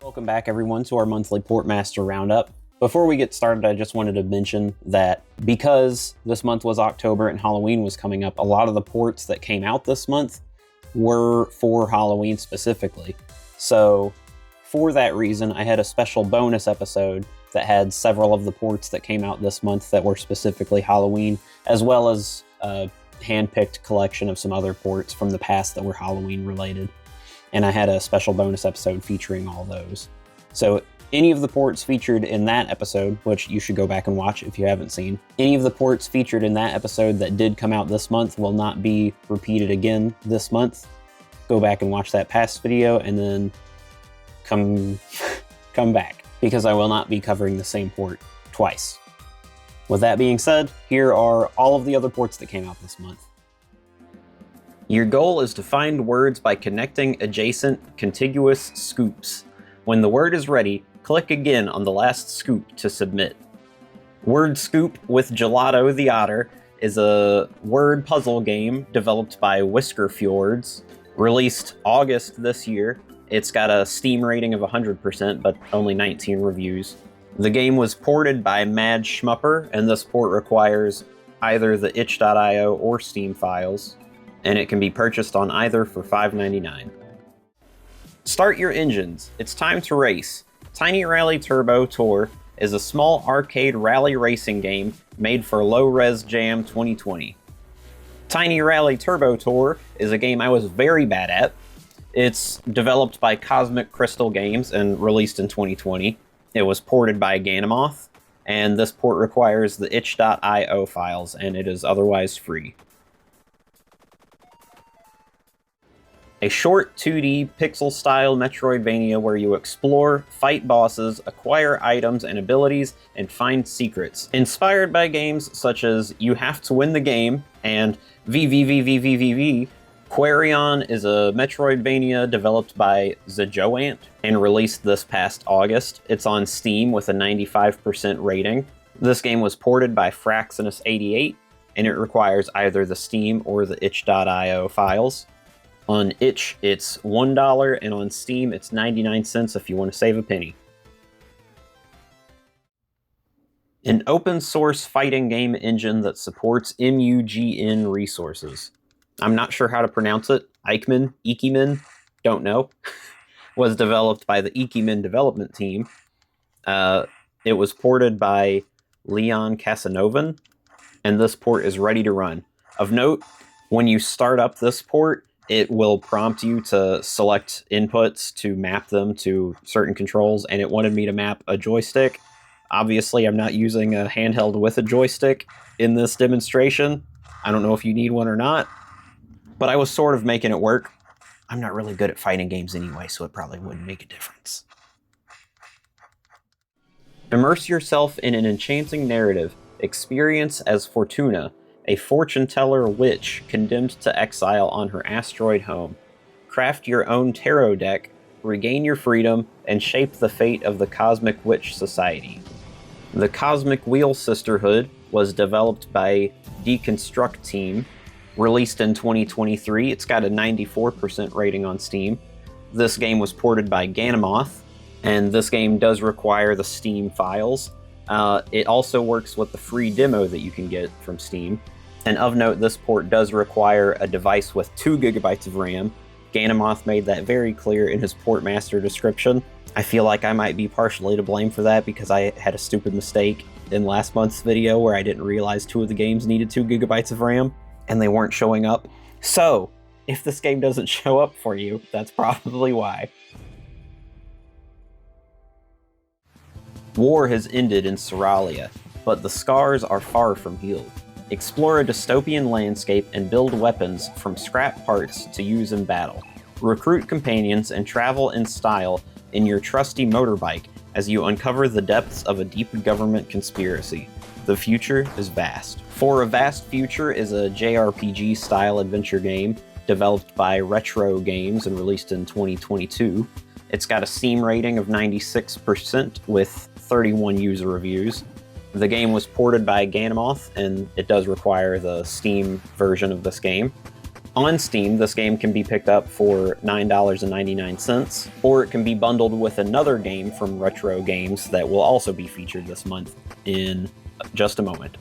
Welcome back, everyone, to our monthly Portmaster Roundup. Before we get started, I just wanted to mention that because this month was October and Halloween was coming up, a lot of the ports that came out this month were for Halloween specifically. So for that reason, I had a special bonus episode that had several of the ports that came out this month that were specifically Halloween, as well as a hand-picked collection of some other ports from the past that were Halloween related. And I had a special bonus episode featuring all those. So any of the ports featured in that episode, which you should go back and watch if you haven't seen, any of the ports featured in that episode that did come out this month will not be repeated again this month. Go back and watch that past video and then come back, because I will not be covering the same port twice. With that being said, here are all of the other ports that came out this month. Your goal is to find words by connecting adjacent, contiguous scoops. When the word is ready, click again on the last scoop to submit. Word Scoop with Gelato the Otter is a word puzzle game developed by Whisker Fjords, released August this year. It's got a Steam rating of 100%, but only 19 reviews. The game was ported by Mad Schmupper, and this port requires either the itch.io or Steam files, and it can be purchased on either for $5.99. Start your engines. It's time to race. Tiny Rally Turbo Tour is a small arcade rally racing game made for Low-Res Jam 2020. Tiny Rally Turbo Tour is a game I was very bad at. It's developed by Cosmic Crystal Games and released in 2020. It was ported by Ganamoth, and this port requires the itch.io files, and it is otherwise free. A short 2D pixel-style Metroidvania where you explore, fight bosses, acquire items and abilities, and find secrets. Inspired by games such as You Have to Win the Game and VVVVVVV, Quarion is a Metroidvania developed by Zajoant and released this past August. It's on Steam with a 95% rating. This game was ported by Fraxinus88, and it requires either the Steam or the itch.io files. On itch, it's $1, and on Steam, it's 99 cents if you want to save a penny. An open-source fighting game engine that supports MUGN resources. I'm not sure how to pronounce it. Eikman, don't know. Was developed by the Eikman development team. It was ported by Leon Casanovan, and this port is ready to run. Of note, when you start up this port, it will prompt you to select inputs to map them to certain controls, and it wanted me to map a joystick. Obviously, I'm not using a handheld with a joystick in this demonstration. I don't know if you need one or not, but I was sort of making it work. I'm not really good at fighting games anyway, so it probably wouldn't make a difference. Immerse yourself in an enchanting narrative. Experience as Fortuna, a fortune-teller witch condemned to exile on her asteroid home. Craft your own tarot deck, regain your freedom, and shape the fate of the Cosmic Witch Society. The Cosmic Wheel Sisterhood was developed by Deconstruct Team, released in 2023. It's got a 94% rating on Steam. This game was ported by Ganamoth, and this game does require the Steam files. It also works with the free demo that you can get from Steam. And of note, this port does require a device with 2 GB of RAM. Ganamoth made that very clear in his Portmaster description. I feel like I might be partially to blame for that because I had a stupid mistake in last month's video where I didn't realize 2 of the games needed 2 GB of RAM and they weren't showing up. So, if this game doesn't show up for you, that's probably why. War has ended in Seralia, but the scars are far from healed. Explore a dystopian landscape and build weapons from scrap parts to use in battle. Recruit companions and travel in style in your trusty motorbike as you uncover the depths of a deep government conspiracy. The future is vast. For a Vast Future is a JRPG-style adventure game developed by Retro Games and released in 2022. It's got a Steam rating of 96% with 31 user reviews. The game was ported by Ganamoth, and it does require the Steam version of this game. On Steam, this game can be picked up for $9.99, or it can be bundled with another game from Retro Games that will also be featured this month in just a moment.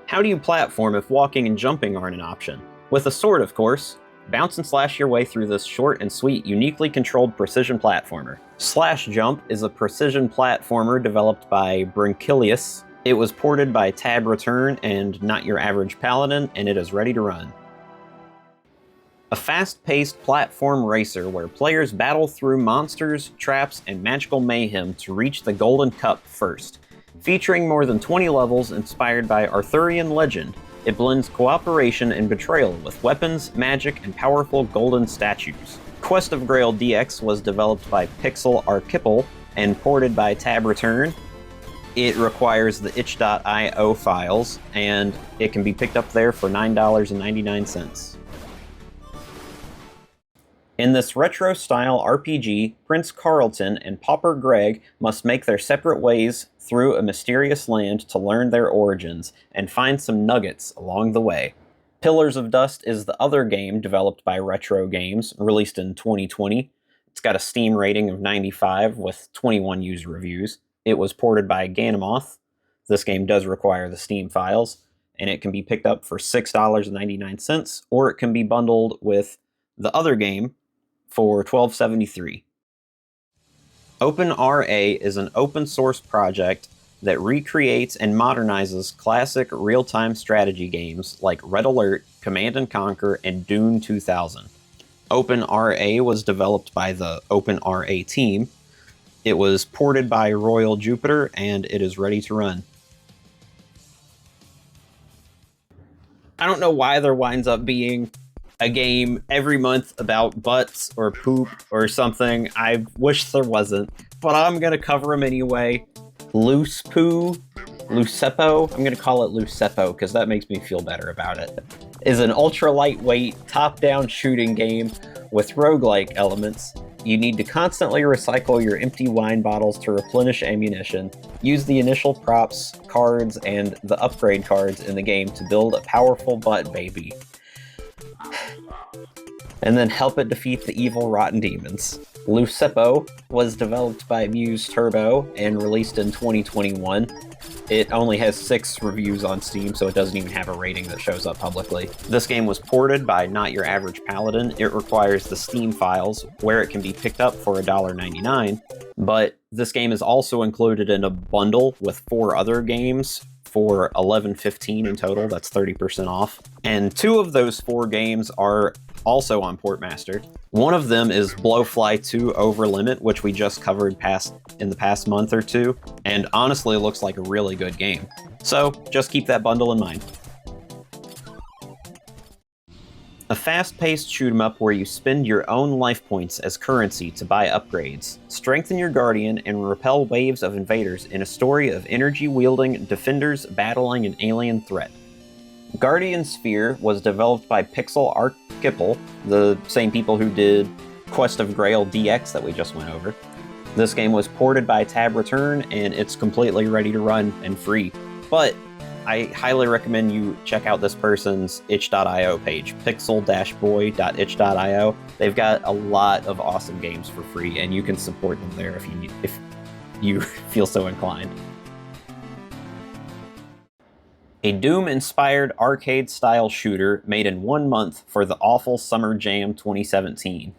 How do you platform if walking and jumping aren't an option? With a sword, of course. Bounce and slash your way through this short and sweet, uniquely controlled precision platformer. Slash Jump is a precision platformer developed by Brinkilius. It was ported by Tab Return and Not Your Average Paladin, and it is ready to run. A fast-paced platform racer where players battle through monsters, traps, and magical mayhem to reach the Golden Cup first. Featuring more than 20 levels inspired by Arthurian legend, it blends cooperation and betrayal with weapons, magic, and powerful golden statues. Quest of Grail DX was developed by Pixel Archipel and ported by Tab Return. It requires the itch.io files, and it can be picked up there for $9.99. In this retro-style RPG, Prince Carlton and Pauper Greg must make their separate ways through a mysterious land to learn their origins and find some nuggets along the way. Pillars of Dust is the other game developed by Retro Games, released in 2020. It's got a Steam rating of 95 with 21 user reviews. It was ported by Ganymoth. This game does require the Steam files, and it can be picked up for $6.99, or it can be bundled with the other game for $12.73. OpenRA is an open source project that recreates and modernizes classic real-time strategy games like Red Alert, Command & Conquer, and Dune 2000. OpenRA was developed by the OpenRA team. It was ported by Royal Jupiter, and it is ready to run. I don't know why there winds up being a game every month about butts or poop or something. I wish there wasn't, but I'm gonna cover them anyway. Loose Poo, Lucepo, I'm gonna call it Lucepo because that makes me feel better about it, is an ultra lightweight top-down shooting game with roguelike elements. You need to constantly recycle your empty wine bottles to replenish ammunition, use the initial props, cards, and the upgrade cards in the game to build a powerful butt baby, and then help it defeat the evil rotten demons. Lucepo was developed by Muse Turbo and released in 2021. It only has 6 reviews on Steam, so it doesn't even have a rating that shows up publicly. This game was ported by Not Your Average Paladin. It requires the Steam files, where it can be picked up for $1.99, but this game is also included in a bundle with 4 other games for $11.15 in total. That's 30% off. And 2 of those 4 games are also on Portmaster. One of them is Blowfly 2 Over Limit, which we just covered in the past month or 2, and honestly looks like a really good game. So just keep that bundle in mind. A fast-paced shoot-'em-up where you spend your own life points as currency to buy upgrades, strengthen your guardian, and repel waves of invaders in a story of energy-wielding defenders battling an alien threat. Guardian Sphere was developed by Pixel Archipel, the same people who did Quest of Grail DX that we just went over. This game was ported by Tab Return, and it's completely ready to run and free. But I highly recommend you check out this person's itch.io page, pixel-boy.itch.io. They've got a lot of awesome games for free, and you can support them there if you feel so inclined. A Doom-inspired arcade-style shooter made in 1 month for the awful Summer Jam 2017.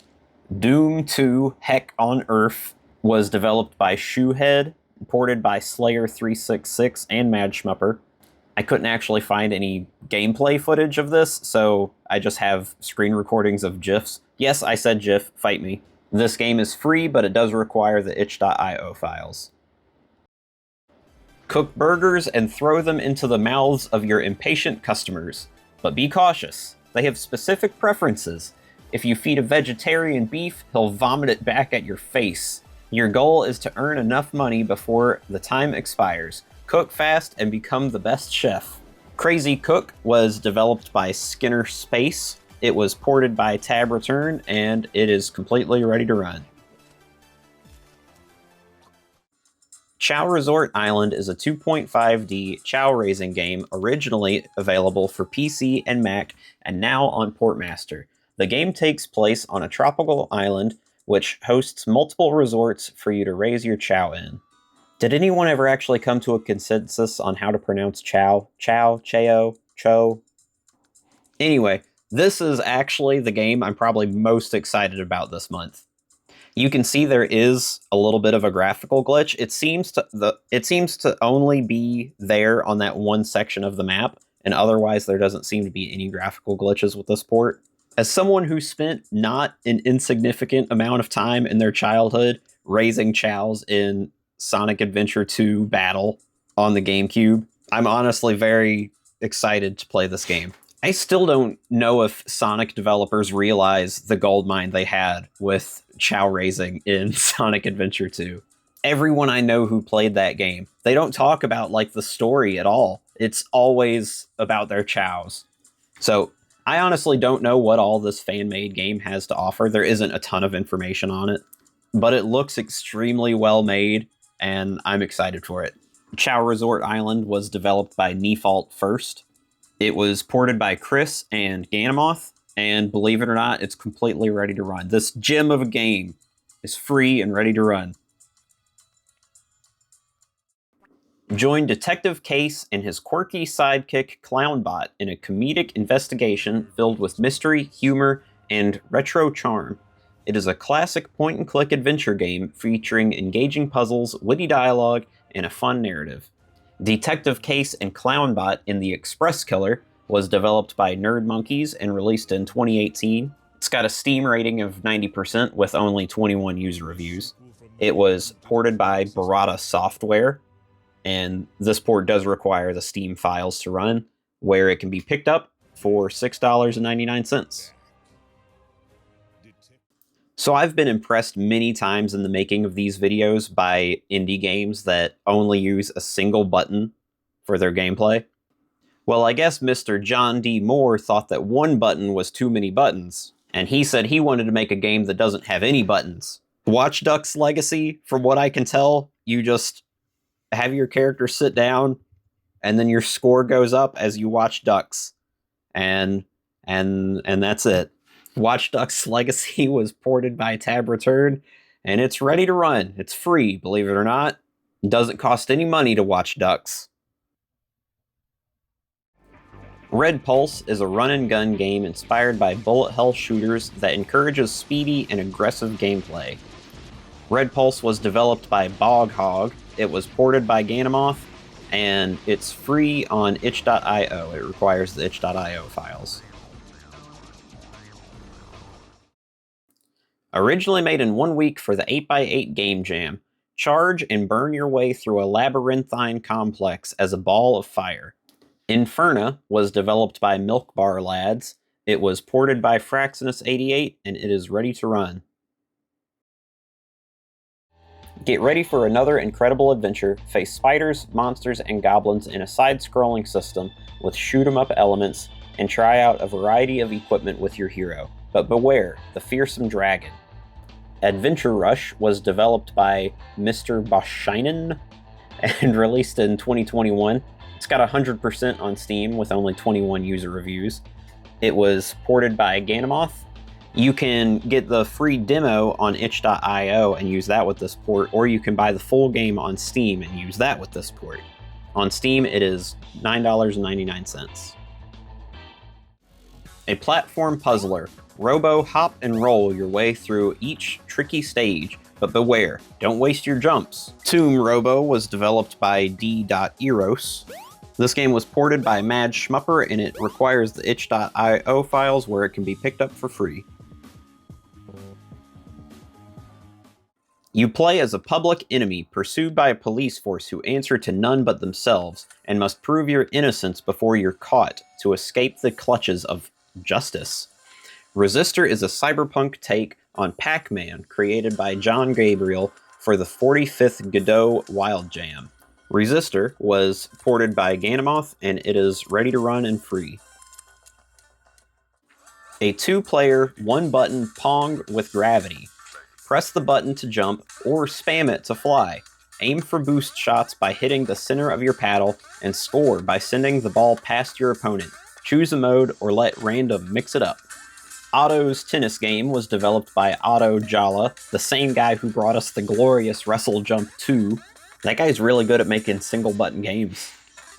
Doom 2 Heck on Earth was developed by Shoehead, ported by Slayer366 and Mad Schmupper. I couldn't actually find any gameplay footage of this, so I just have screen recordings of GIFs. Yes, I said GIF, fight me. This game is free, but it does require the itch.io files. Cook burgers and throw them into the mouths of your impatient customers. But be cautious, they have specific preferences. If you feed a vegetarian beef, he'll vomit it back at your face. Your goal is to earn enough money before the time expires. Cook fast and become the best chef. Crazy Cook was developed by Skinner Space. It was ported by Tab Return, and it is completely ready to run. Chao Resort Island is a 2.5D Chao racing game originally available for PC and Mac and now on Portmaster. The game takes place on a tropical island which hosts multiple resorts for you to raise your Chao in. Did anyone ever actually come to a consensus on how to pronounce Chao? Chao? Chao? Cho? Anyway, this is actually the game I'm probably most excited about this month. You can see there is a little bit of a graphical glitch. It seems to only be there on that one section of the map, and otherwise there doesn't seem to be any graphical glitches with this port. As someone who spent not an insignificant amount of time in their childhood raising Chaos in Sonic Adventure 2 Battle on the GameCube, I'm honestly very excited to play this game. I still don't know if Sonic developers realize the goldmine they had with Chao raising in Sonic Adventure 2. Everyone I know who played that game, they don't talk about like the story at all. It's always about their Chaos. So I honestly don't know what all this fan-made game has to offer. There isn't a ton of information on it, but it looks extremely well made, and I'm excited for it. Chao Resort Island was developed by Nefault first. It was ported by Chris and Ganamoth, and believe it or not, it's completely ready to run. This gem of a game is free and ready to run. Join Detective Case and his quirky sidekick Clownbot in a comedic investigation filled with mystery, humor, and retro charm. It is a classic point-and-click adventure game featuring engaging puzzles, witty dialogue, and a fun narrative. Detective Case and Clownbot in the Express Killer was developed by Nerd Monkeys and released in 2018. It's got a Steam rating of 90% with only 21 user reviews. It was ported by Barada Software, and this port does require the Steam files to run, where it can be picked up for $6.99. So I've been impressed many times in the making of these videos by indie games that only use a single button for their gameplay. Well, I guess Mr. John D. Moore thought that one button was too many buttons, and he said he wanted to make a game that doesn't have any buttons. Watch Dogs Legacy, from what I can tell, you just have your character sit down, and then your score goes up as you watch ducks, and that's it. Watch Dogs Legacy was ported by Tab Return, and it's ready to run. It's free, believe it or not. It doesn't cost any money to watch ducks. Red Pulse is a run-and-gun game inspired by bullet hell shooters that encourages speedy and aggressive gameplay. Red Pulse was developed by Bog Hog. It was ported by Ganamoth, and it's free on itch.io. It requires the itch.io files. Originally made in 1 week for the 8x8 Game Jam, charge and burn your way through a labyrinthine complex as a ball of fire. Inferna was developed by Milk Bar Lads. It was ported by Fraxinus88, and it is ready to run. Get ready for another incredible adventure. Face spiders, monsters, and goblins in a side-scrolling system with shoot-'em-up elements, and try out a variety of equipment with your hero. But beware, the fearsome dragon. Adventure Rush was developed by Mr. Boshinen and released in 2021. It's got 100% on Steam with only 21 user reviews. It was ported by Ganamoth. You can get the free demo on itch.io and use that with this port, or you can buy the full game on Steam and use that with this port. On Steam, it is $9.99. A platform puzzler. Robo hop and roll your way through each tricky stage, but beware, don't waste your jumps. Tomb Robo was developed by D.Eros. This game was ported by Mad Schmupper, and it requires the itch.io files where it can be picked up for free. You play as a public enemy pursued by a police force who answer to none but themselves, and must prove your innocence before you're caught to escape the clutches of justice. Resistor is a cyberpunk take on Pac-Man created by John Gabriel for the 45th Godot Wild Jam. Resistor was ported by Ganamoth, and it is ready to run and free. A 2-player, 1-button Pong with gravity. Press the button to jump or spam it to fly. Aim for boost shots by hitting the center of your paddle, and score by sending the ball past your opponent. Choose a mode or let random mix it up. Otto's tennis game was developed by Otto Jala, the same guy who brought us the glorious Wrestle Jump 2. That guy's really good at making single-button games.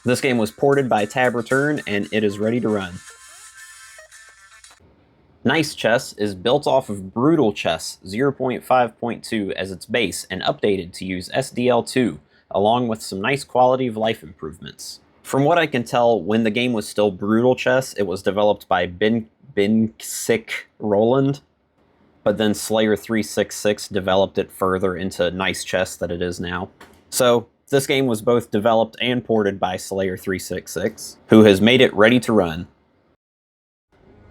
This game was ported by Tab Return, and it is ready to run. Nice Chess is built off of Brutal Chess 0.5.2 as its base and updated to use SDL2, along with some nice quality of life improvements. From what I can tell, when the game was still Brutal Chess, it was developed by Binsik Roland, but then Slayer366 developed it further into Nice Chess that it is now. So, this game was both developed and ported by Slayer366, who has made it ready to run.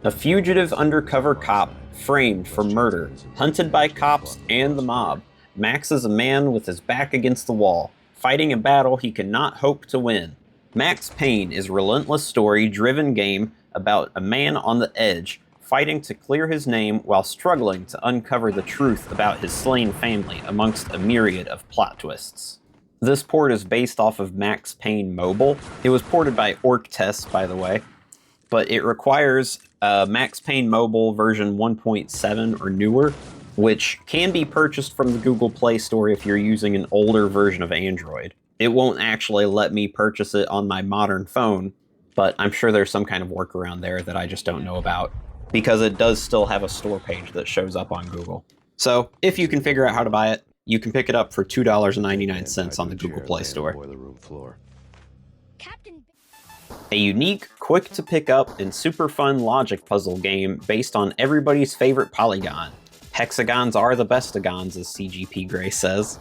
A fugitive undercover cop framed for murder, hunted by cops and the mob. Max is a man with his back against the wall, fighting a battle he cannot hope to win. Max Payne is a relentless story-driven game about a man on the edge, fighting to clear his name while struggling to uncover the truth about his slain family amongst a myriad of plot twists. This port is based off of Max Payne Mobile. It was ported by Orctest, by the way, but it requires Max Payne Mobile version 1.7 or newer, which can be purchased from the Google Play Store if you're using an older version of Android. It won't actually let me purchase it on my modern phone, but I'm sure there's some kind of workaround there that I just don't know about, because it does still have a store page that shows up on Google. So, if you can figure out how to buy it, you can pick it up for $2.99 on the Google Play Store. A unique, quick-to-pick-up, and super fun logic puzzle game based on everybody's favorite polygon. Hexagons are the bestagons, as CGP Grey says.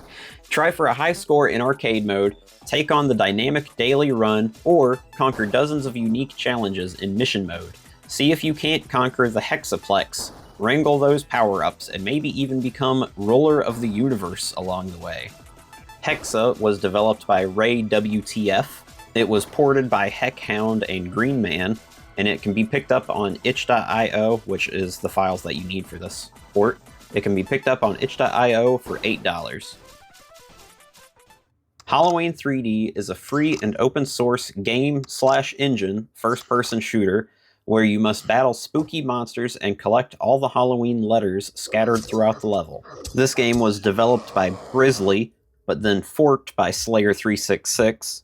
Try for a high score in arcade mode, take on the dynamic daily run, or conquer dozens of unique challenges in mission mode. See if you can't conquer the Hexaplex, wrangle those power-ups, and maybe even become ruler of the universe along the way. Hexa was developed by Ray WTF. It was ported by Heckhound and Greenman, and it can be picked up on itch.io, which is the files that you need for this port. It can be picked up on itch.io for $8. Halloween 3D is a free and open source game/engine first-person shooter where you must battle spooky monsters and collect all the Halloween letters scattered throughout the level. This game was developed by Grizzly, but then forked by Slayer366,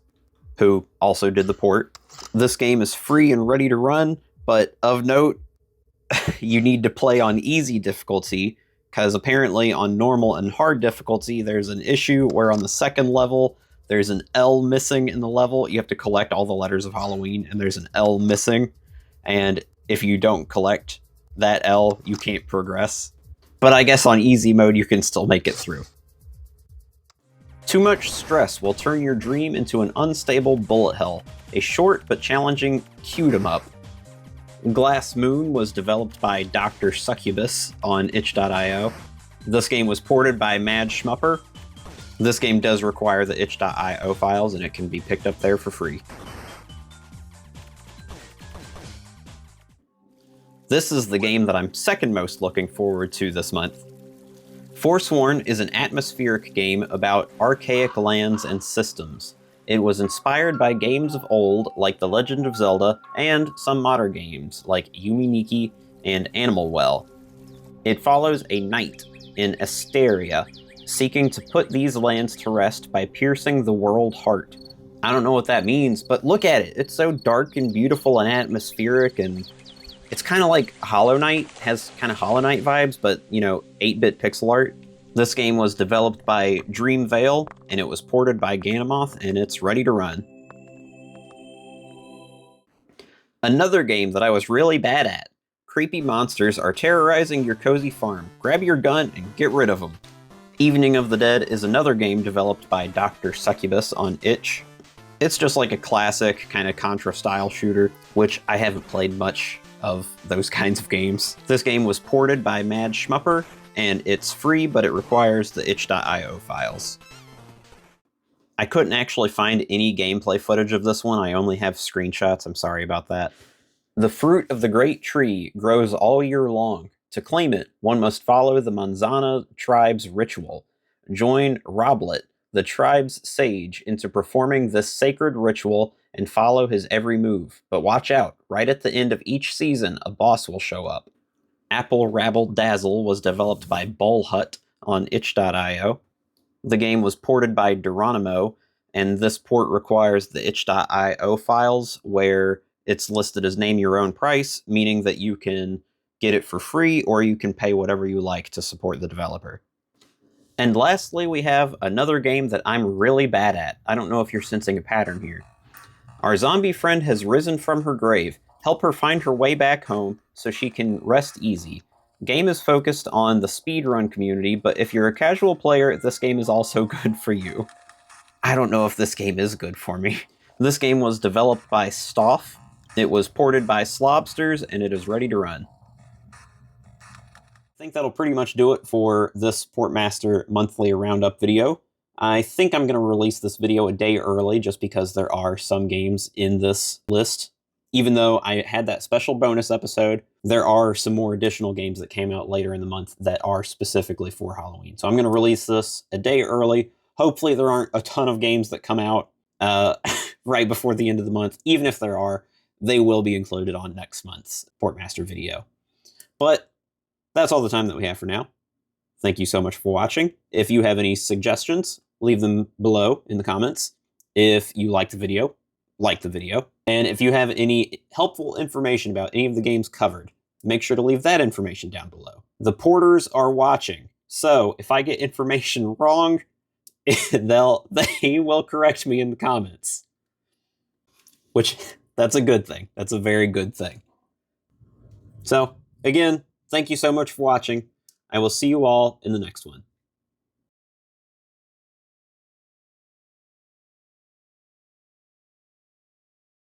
who also did the port. This game is free and ready to run, but of note, you need to play on easy difficulty, because apparently on normal and hard difficulty, there's an issue where on the second level, there's an L missing in the level. You have to collect all the letters of Halloween, and there's an L missing. And if you don't collect that L, you can't progress. But I guess on easy mode, you can still make it through. Too much stress will turn your dream into an unstable bullet hell. A short but challenging cute-em-up. Glass Moon was developed by Dr. Succubus on itch.io. This game was ported by Mad Schmupper. This game does require the itch.io files, and it can be picked up there for free. This is the game that I'm second most looking forward to this month. Forsworn is an atmospheric game about archaic lands and systems. It was inspired by games of old like The Legend of Zelda and some modern games like Yumi Nikki and Animal Well. It follows a knight in Asteria seeking to put these lands to rest by piercing the world heart. I don't know what that means, but look at it. It's so dark and beautiful and atmospheric, and it's kind of like Hollow Knight, has kind of Hollow Knight vibes, but, 8-bit pixel art. This game was developed by Dreamvale, and it was ported by Ganamoth, and it's ready to run. Another game that I was really bad at. Creepy monsters are terrorizing your cozy farm. Grab your gun and get rid of them. Evening of the Dead is another game developed by Dr. Succubus on itch. It's just like a classic kind of Contra-style shooter, which I haven't played much of those kinds of games. This game was ported by Mad Schmupper, and it's free, but it requires the itch.io files. I couldn't actually find any gameplay footage of this one. I only have screenshots. I'm sorry about that. The fruit of the great tree grows all year long. To claim it, one must follow the Manzana tribe's ritual. Join Roblet, the tribe's sage into performing this sacred ritual and follow his every move. But watch out, right at the end of each season, a boss will show up. Apple Rabble Dazzle was developed by Bullhut on itch.io. The game was ported by Geronimo, and this port requires the itch.io files where it's listed as name your own price, meaning that you can get it for free or you can pay whatever you like to support the developer. And lastly, we have another game that I'm really bad at. I don't know if you're sensing a pattern here. Our zombie friend has risen from her grave. Help her find her way back home so she can rest easy. Game is focused on the speedrun community, but if you're a casual player, this game is also good for you. I don't know if this game is good for me. This game was developed by Stoff. It was ported by Slobsters, and it is ready to run. I think that'll pretty much do it for this Portmaster monthly roundup video. I think I'm going to release this video a day early just because there are some games in this list. Even though I had that special bonus episode, there are some more additional games that came out later in the month that are specifically for Halloween. So I'm going to release this a day early. Hopefully there aren't a ton of games that come out right before the end of the month. Even if there are, they will be included on next month's Portmaster video. But that's all the time that we have for now. Thank you so much for watching. If you have any suggestions, leave them below in the comments. If you like the video, like the video. And if you have any helpful information about any of the games covered, make sure to leave that information down below. The porters are watching, so if I get information wrong, they will correct me in the comments. Which, that's a good thing. That's a very good thing. So, again, thank you so much for watching. I will see you all in the next one.